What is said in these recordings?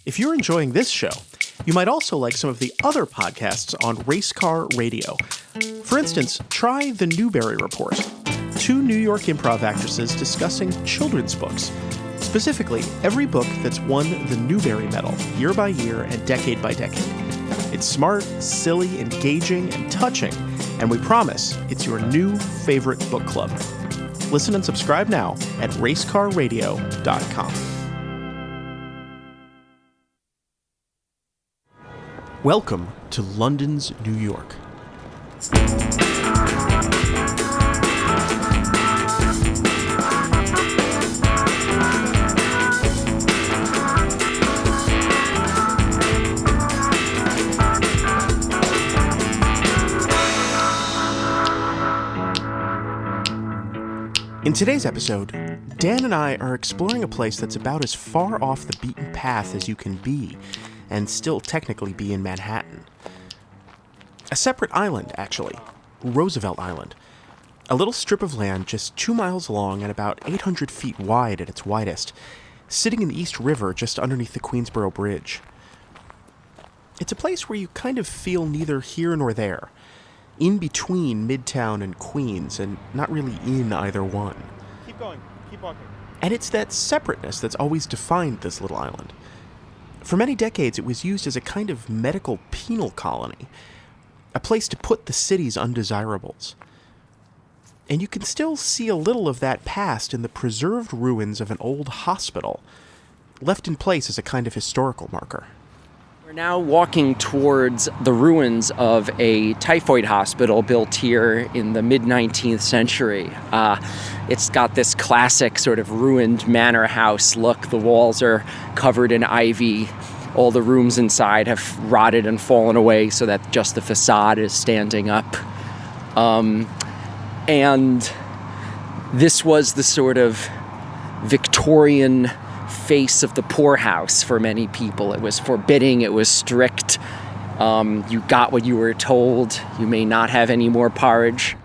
If you're enjoying this show, you might also like some of the other podcasts on Race Car Radio. For instance, try The Newbery Report, 2 New York improv actresses discussing children's books. Specifically, every book that's won the Newbery Medal year by year and decade by decade. It's smart, silly, engaging, and touching, and we promise it's your new favorite book club. Listen and subscribe now at racecarradio.com. Welcome to London's New York. In today's episode, Dan and I are exploring a place that's about as far off the beaten path as you can be, and still technically be in Manhattan. A separate island, actually, Roosevelt Island. A little strip of land just 2 miles long and about 800 feet wide at its widest, sitting in the East River just underneath the Queensboro Bridge. It's a place where you kind of feel neither here nor there, in between Midtown and Queens, and not really in either one. Keep going. Keep walking. And it's that separateness that's always defined this little island. For many decades, it was used as a kind of medical penal colony, a place to put the city's undesirables. And you can still see a little of that past in the preserved ruins of an old hospital, left in place as a kind of historical marker. We're now walking towards the ruins of a typhoid hospital built here in the mid-19th century. It's got this classic sort of ruined manor house look. The walls are covered in ivy. All the rooms inside have rotted and fallen away so that just the facade is standing up. And this was the sort of Victorian face of the poorhouse for many people. It was forbidding, it was strict. You got what you were told. You may not have any more porridge.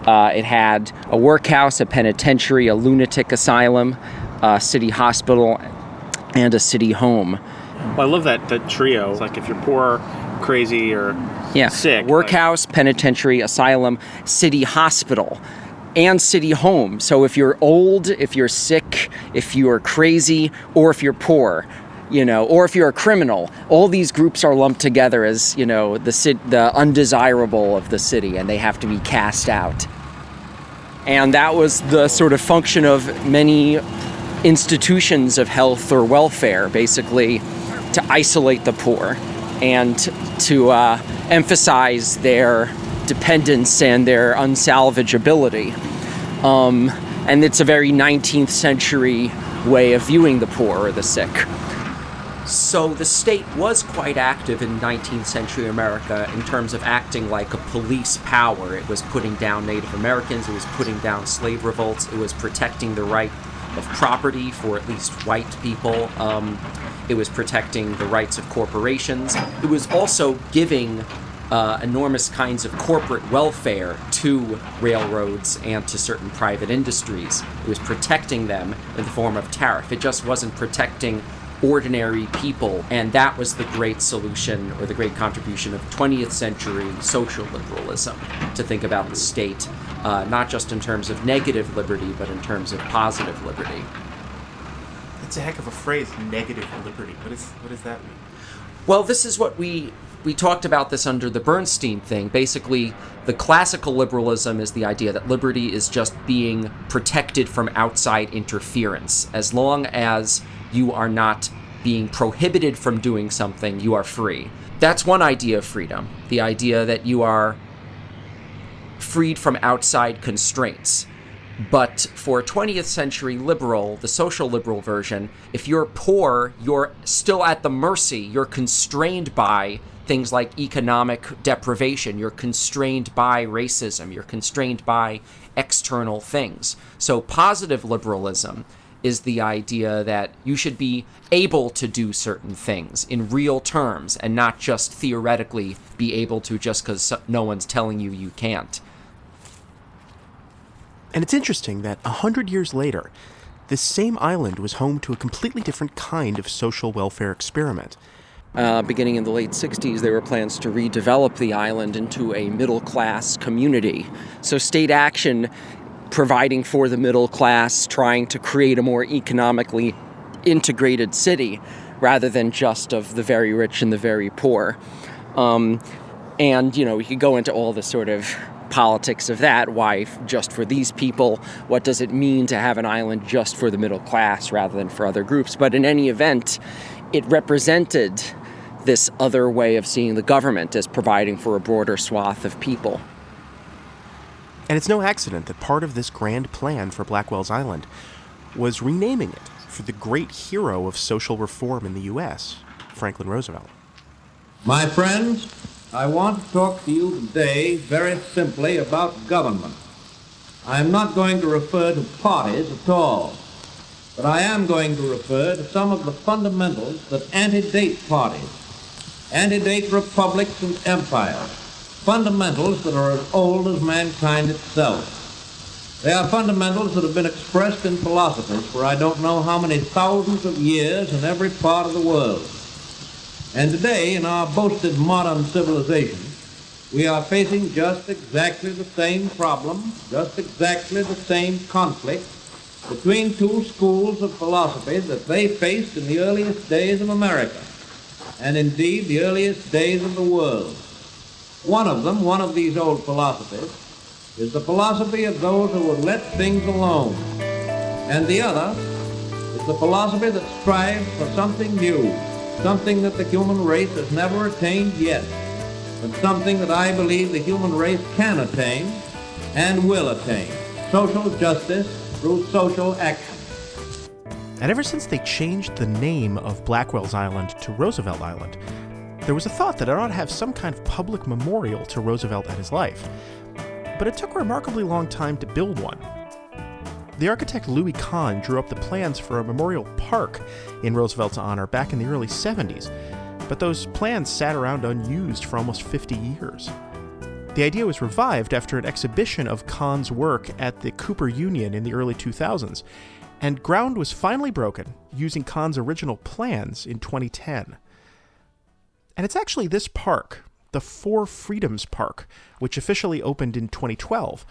It had a workhouse, a penitentiary, a lunatic asylum, a city hospital, and a city home. Well, I love that trio. It's like if you're poor, crazy, or sick. Workhouse, penitentiary, asylum, city hospital, and city home. So if you're old, if you're sick, if you're crazy, or if you're poor, or if you're a criminal, all these groups are lumped together as, the undesirable of the city, and they have to be cast out. And that was the sort of function of many institutions of health or welfare, basically to isolate the poor and to emphasize their dependence and their unsalvageability. And it's a very 19th century way of viewing the poor or the sick. So the state was quite active in 19th century America in terms of acting like a police power. It was putting down Native Americans, it was putting down slave revolts, it was protecting the right of property for at least white people. It was protecting the rights of corporations. It was also giving enormous kinds of corporate welfare to railroads and to certain private industries. It was protecting them in the form of tariff. It just wasn't protecting ordinary people, and that was the great solution or the great contribution of 20th century social liberalism, to think about the state not just in terms of negative liberty, but in terms of positive liberty. That's a heck of a phrase, negative liberty. What does that mean? Well, this is what we talked about this under the Bernstein thing. Basically, the classical liberalism is the idea that liberty is just being protected from outside interference. As long as you are not being prohibited from doing something, you are free. That's one idea of freedom, the idea that you are freed from outside constraints. But for a 20th century liberal, the social liberal version, if you're poor, you're still at the mercy, you're constrained by things like economic deprivation, you're constrained by racism, you're constrained by external things. So positive liberalism is the idea that you should be able to do certain things in real terms and not just theoretically be able to just because no one's telling you you can't. And it's interesting that 100 years later, this same island was home to a completely different kind of social welfare experiment. Beginning in the late 60s, there were plans to redevelop the island into a middle-class community. So state action providing for the middle class, trying to create a more economically integrated city rather than just of the very rich and the very poor. And, we could go into all the sort of politics of that. Why just for these people? What does it mean to have an island just for the middle class rather than for other groups? But in any event, it represented this other way of seeing the government as providing for a broader swath of people. And it's no accident that part of this grand plan for Blackwell's Island was renaming it for the great hero of social reform in the U.S., Franklin Roosevelt. My friends, I want to talk to you today very simply about government. I am not going to refer to parties at all, but I am going to refer to some of the fundamentals that antedate parties, antedate republics and empires, fundamentals that are as old as mankind itself. They are fundamentals that have been expressed in philosophies for I don't know how many thousands of years in every part of the world. And today, in our boasted modern civilization, we are facing just exactly the same problem, just exactly the same conflict between two schools of philosophy that they faced in the earliest days of America, and indeed the earliest days of the world. One of these old philosophies, is the philosophy of those who would let things alone. And the other is the philosophy that strives for something new, something that the human race has never attained yet, but something that I believe the human race can attain and will attain: social justice through social action. And ever since they changed the name of Blackwell's Island to Roosevelt Island, there was a thought that it ought to have some kind of public memorial to Roosevelt and his life. But it took a remarkably long time to build one. The architect Louis Kahn drew up the plans for a memorial park in Roosevelt's honor back in the early 70s, but those plans sat around unused for almost 50 years. The idea was revived after an exhibition of Kahn's work at the Cooper Union in the early 2000s, and ground was finally broken using Kahn's original plans in 2010. And it's actually this park, the Four Freedoms Park, which officially opened in 2012,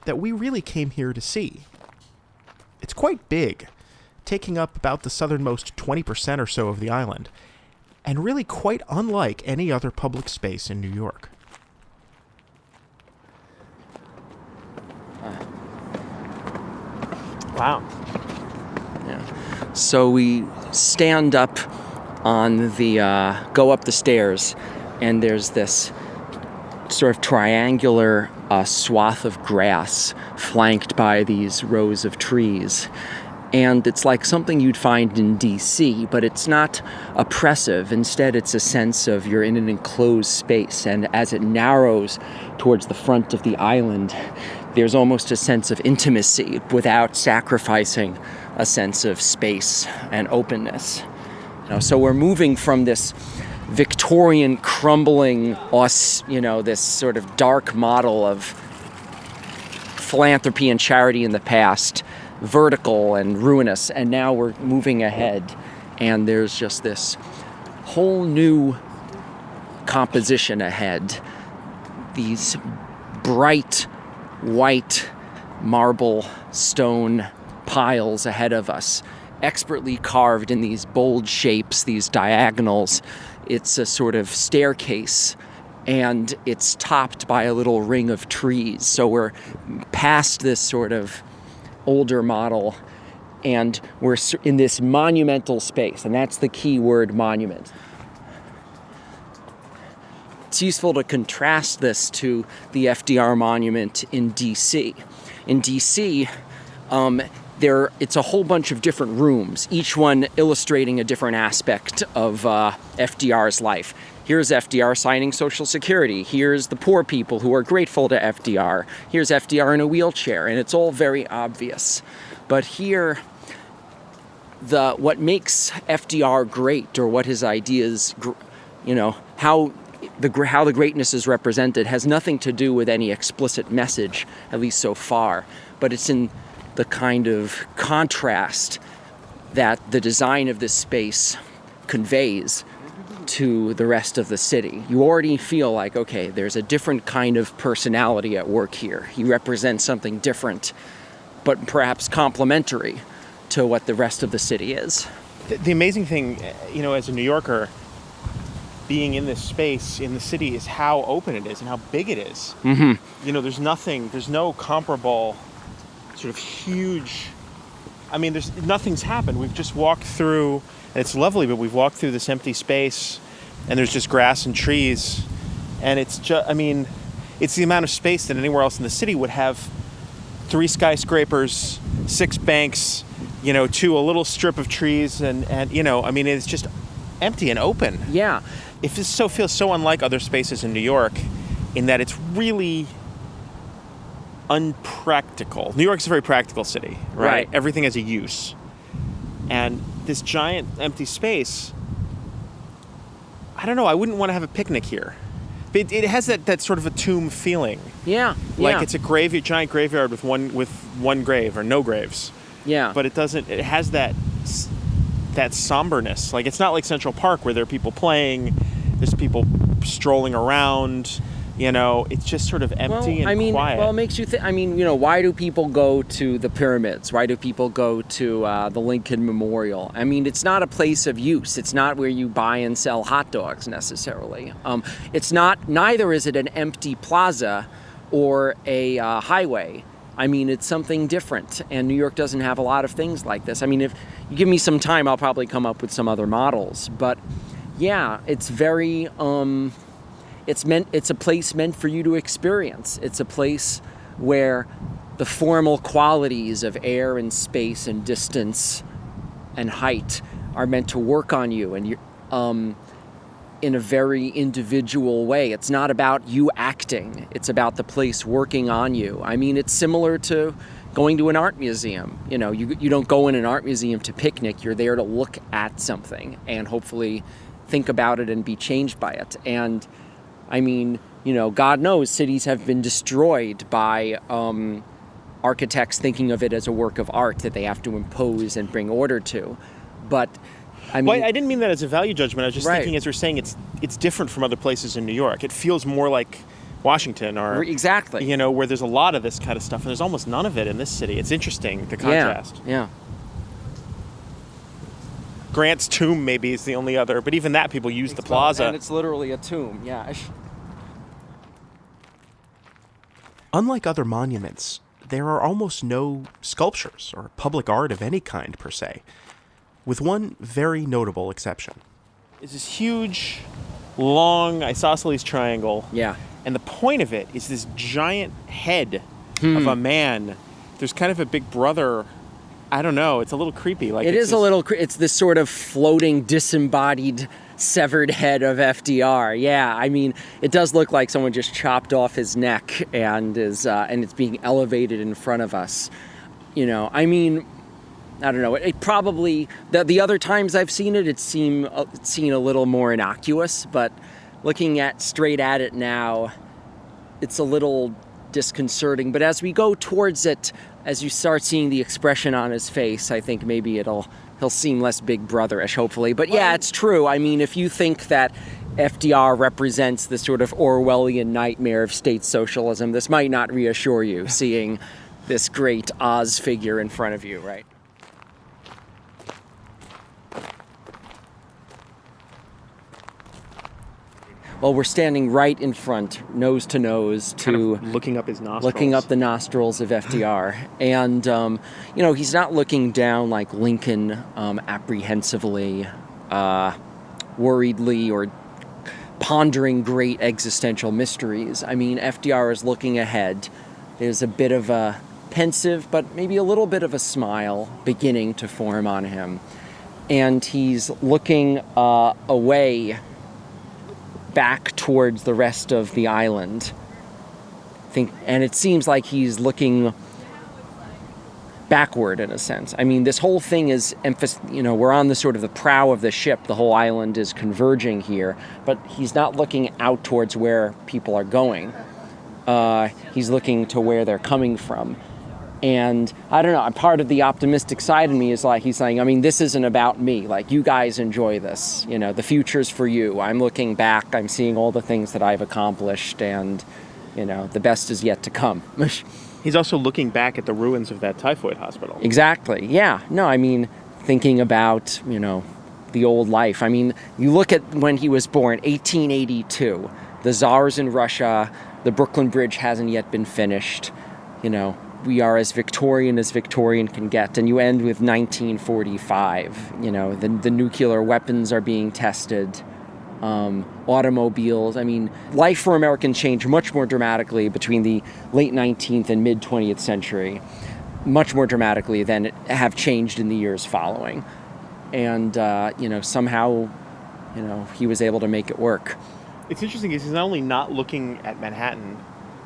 that we really came here to see. It's quite big, taking up about the southernmost 20% or so of the island, and really quite unlike any other public space in New York. Wow. Yeah. So we stand up on the, go up the stairs, and there's this sort of triangular swath of grass flanked by these rows of trees. And it's like something you'd find in D.C., but it's not oppressive. Instead, it's a sense of you're in an enclosed space, and as it narrows towards the front of the island, there's almost a sense of intimacy without sacrificing a sense of space and openness. So we're moving from this Victorian crumbling, this sort of dark model of philanthropy and charity in the past, vertical and ruinous, and now we're moving ahead, and there's just this whole new composition ahead. These bright white marble stone piles ahead of us, expertly carved in these bold shapes, these diagonals. It's a sort of staircase, and it's topped by a little ring of trees. So we're past this sort of older model, and we're in this monumental space, and that's the key word, monument. It's useful to contrast this to the FDR monument in D.C. In D.C., it's a whole bunch of different rooms, each one illustrating a different aspect of FDR's life. Here's FDR signing Social Security. Here's the poor people who are grateful to FDR. Here's FDR in a wheelchair, and it's all very obvious. But here, what makes FDR great, or what his ideas, how the greatness is represented, has nothing to do with any explicit message, at least so far. But it's in the kind of contrast that the design of this space conveys to the rest of the city. You already feel like, okay, there's a different kind of personality at work here. He represents something different, but perhaps complementary to what the rest of the city is. The amazing thing, as a New Yorker, being in this space in the city is how open it is and how big it is. Mm-hmm. There's no comparable sort of huge, nothing's happened. We've just walked through, and it's lovely, but we've walked through this empty space and there's just grass and trees. And it's just, it's the amount of space that anywhere else in the city would have 3 skyscrapers, 6 banks, to a little strip of trees and it's just empty and open. Yeah. It feels so unlike other spaces in New York in that it's really unpractical. New York's a very practical city, right? Everything has a use. And this giant empty space, I don't know, I wouldn't want to have a picnic here. It has that sort of a tomb feeling. Yeah. Like it's a giant graveyard with one grave or no graves. Yeah. But it has that somberness. Like, it's not like Central Park where there are people playing, there's people strolling around, it's just sort of empty and quiet. Well, it makes you think, why do people go to the pyramids? Why do people go to the Lincoln Memorial? It's not a place of use. It's not where you buy and sell hot dogs necessarily. Neither is it an empty plaza or a highway. It's something different, and New York doesn't have a lot of things like this. If you give me some time, I'll probably come up with some other models. But yeah, it's very, it's a place meant for you to experience. It's a place where the formal qualities of air and space and distance and height are meant to work on you, and you, in a very individual way. It's not about you acting. It's about the place working on you. It's similar to going to an art museum. You don't go in an art museum to picnic. You're there to look at something and hopefully think about it and be changed by it. And God knows cities have been destroyed by architects thinking of it as a work of art that they have to impose and bring order to. But I didn't mean that as a value judgment. I was just thinking, as you're saying, it's different from other places in New York. It feels more like Washington or exactly, where there's a lot of this kind of stuff, and there's almost none of it in this city. It's interesting, the contrast. Yeah. Grant's tomb maybe is the only other, but even that people use the plaza. And it's literally a tomb. Yeah. Unlike other monuments, there are almost no sculptures or public art of any kind per se, with one very notable exception. It's this huge, long isosceles triangle. Yeah. And the point of it is this giant head of a man. There's kind of a big brother. I don't know. It's a little creepy. It's this sort of floating, disembodied, severed head of FDR. Yeah. It does look like someone just chopped off his neck and it's being elevated in front of us. I don't know. It probably, the other times I've seen it, it's seen a little more innocuous, but looking straight at it now, it's a little disconcerting. But as we go towards it, as you start seeing the expression on his face, I think maybe he'll seem less Big Brother-ish, hopefully. But yeah, it's true. If you think that FDR represents the sort of Orwellian nightmare of state socialism, this might not reassure you, seeing this great Oz figure in front of you, right? Well, we're standing right in front, nose to nose, to looking up his nostrils. Looking up the nostrils of FDR. And, he's not looking down like Lincoln apprehensively, worriedly, or pondering great existential mysteries. FDR is looking ahead. There's a bit of a pensive, but maybe a little bit of a smile beginning to form on him. And he's looking away back towards the rest of the island. And it seems like he's looking backward in a sense. This whole thing is we're on the sort of the prow of the ship. The whole island is converging here, but he's not looking out towards where people are going. He's looking to where they're coming from. And I don't know, part of the optimistic side of me is like, he's saying, I mean, this isn't about me. Like, you guys enjoy this. You know, the future's for you. I'm looking back, I'm seeing all the things that I've accomplished, and, you know, the best is yet to come. He's also looking back at the ruins of that typhoid hospital. Exactly, yeah. No, I mean, thinking about, you know, the old life. I mean, you look at when he was born, 1882. The Tsar's in Russia. The Brooklyn Bridge hasn't yet been finished. You know, we are as Victorian can get. And you end with 1945. You know, the nuclear weapons are being tested. Automobiles. I mean, life for Americans changed much more dramatically between the late 19th and mid 20th century. Much more dramatically than it have changed in the years following. And, you know, somehow, you know, he was able to make it work. It's interesting because he's not only not looking at Manhattan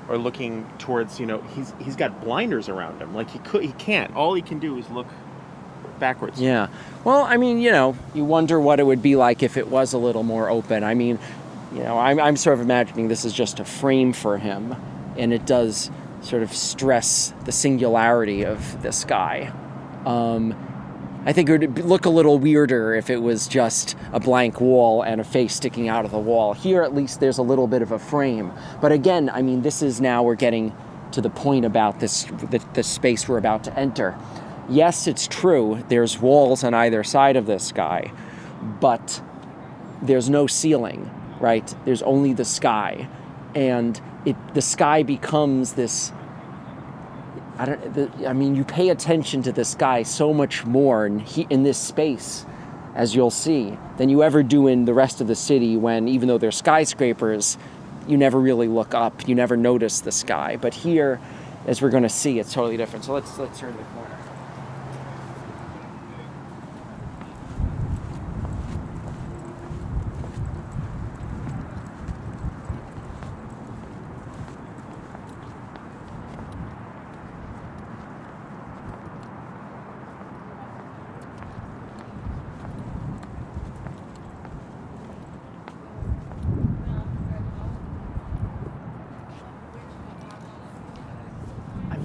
or looking towards, you know, he's got blinders around him. Like, he can't. All he can do is look backwards. Yeah. Well, I mean, you know, you wonder what it would be like if it was a little more open. I mean, you know, I'm sort of imagining this is just a frame for him, and it does sort of stress the singularity of this guy. I think it would look a little weirder if it was just a blank wall and a face sticking out of the wall. Here, at least, there's a little bit of a frame. But again, I mean, this is now we're getting to the point about this, the space we're about to enter. Yes, it's true, there's walls on either side of this guy, but there's no ceiling, right? There's only the sky. And the sky becomes this, you pay attention to the sky so much more in this space, as you'll see, than you ever do in the rest of the city when, even though there's skyscrapers, you never really look up, you never notice the sky. But here, as we're going to see, it's totally different. So let's turn the corner.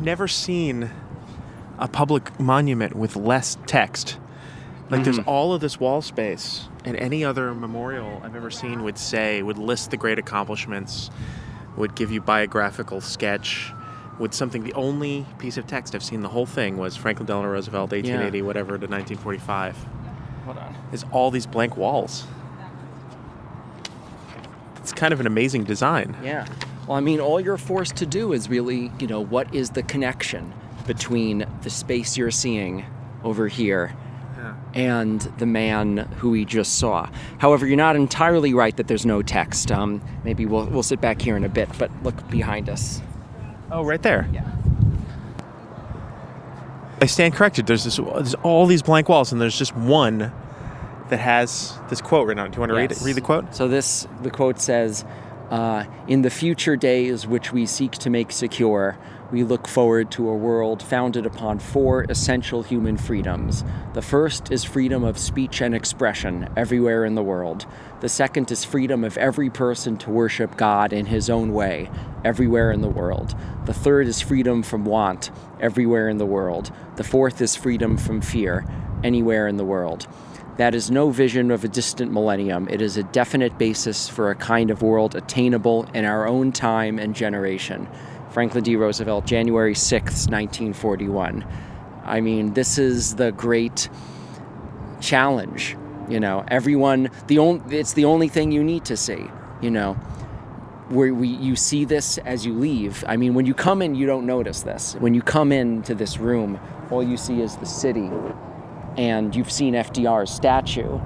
Never seen a public monument with less text. Like, there's all of this wall space, and any other memorial I've ever seen would list the great accomplishments, would give you biographical sketch, the only piece of text I've seen the whole thing was Franklin Delano Roosevelt, 1880, whatever, to 1945. Hold on. Is all these blank walls. It's kind of an amazing design. Yeah. Well, I mean, all you're forced to do is really, you know, what is the connection between the space you're seeing over here and the man who we just saw. However, you're not entirely right that there's no text. Maybe we'll sit back here in a bit, but look behind us. Oh, right there. Yeah. I stand corrected. There's all these blank walls, and there's just one that has this quote written on it. Do you want to read the quote? So the quote says, in the future days which we seek to make secure, we look forward to a world founded upon 4 essential human freedoms. The first is freedom of speech and expression everywhere in the world. The second is freedom of every person to worship God in his own way everywhere in the world. The third is freedom from want everywhere in the world. The fourth is freedom from fear anywhere in the world. That is no vision of a distant millennium. It is a definite basis for a kind of world attainable in our own time and generation. Franklin D. Roosevelt, January 6th, 1941. I mean, this is the great challenge. You know, everyone, it's the only thing you need to see, you know. You see this as you leave. I mean, when you come in, you don't notice this. When you come into this room, all you see is the city. And you've seen FDR's statue.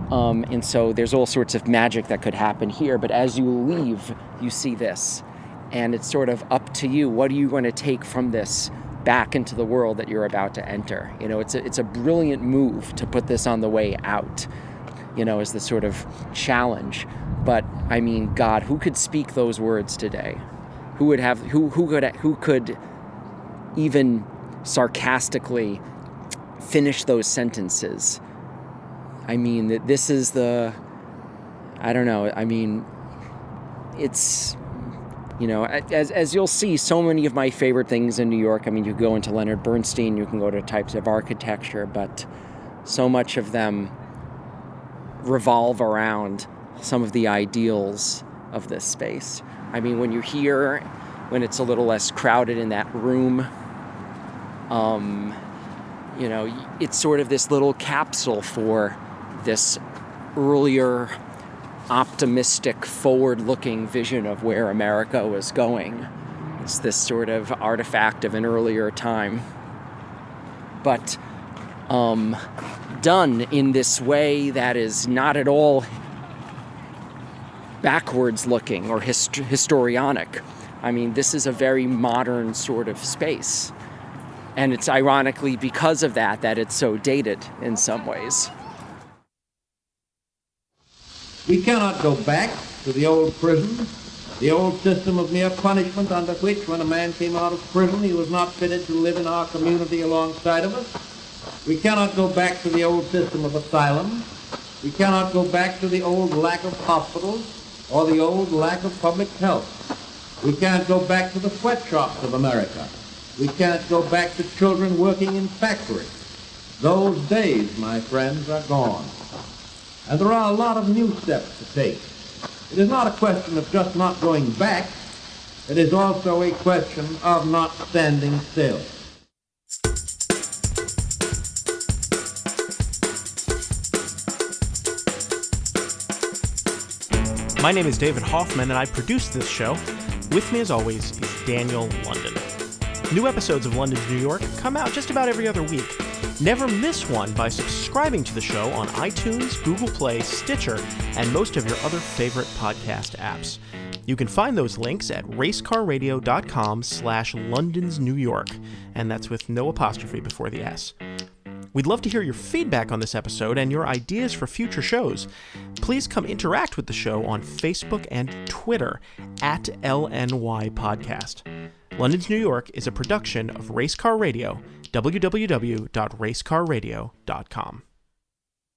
And so there's all sorts of magic that could happen here. But as you leave, you see this. And it's sort of up to you. What are you going to take from this back into the world that you're about to enter? You know, it's a brilliant move to put this on the way out, you know, as the sort of challenge. But, I mean, God, who could speak those words today? Who could even sarcastically finish those sentences? I mean, this is I don't know, I mean, it's You know, as you'll see, so many of my favorite things in New York, I mean, you go into Leonard Bernstein, you can go to types of architecture, but so much of them revolve around some of the ideals of this space. I mean, when you're here, when it's a little less crowded in that room, you know, it's sort of this little capsule for this earlier, optimistic, forward-looking vision of where America was going. It's this sort of artifact of an earlier time, but done in this way that is not at all backwards-looking or historionic. I mean, this is a very modern sort of space. And it's ironically because of that it's so dated in some ways. We cannot go back to the old prison, the old system of mere punishment under which, when a man came out of prison, he was not fitted to live in our community alongside of us. We cannot go back to the old system of asylum. We cannot go back to the old lack of hospitals or the old lack of public health. We can't go back to the sweatshops of America. We can't go back to children working in factories. Those days, my friends, are gone. And there are a lot of new steps to take. It is not a question of just not going back. It is also a question of not standing still. My name is David Hoffman, and I produce this show. With me, as always, is Daniel London. New episodes of London's New York come out just about every other week. Never miss one by subscribing to the show on iTunes, Google Play, Stitcher, and most of your other favorite podcast apps. You can find those links at racecarradio.com/London's New York, and that's with no apostrophe before the S. We'd love to hear your feedback on this episode and your ideas for future shows. Please come interact with the show on Facebook and Twitter at LNY Podcast. London's New York is a production of Racecar Radio, www.racecarradio.com.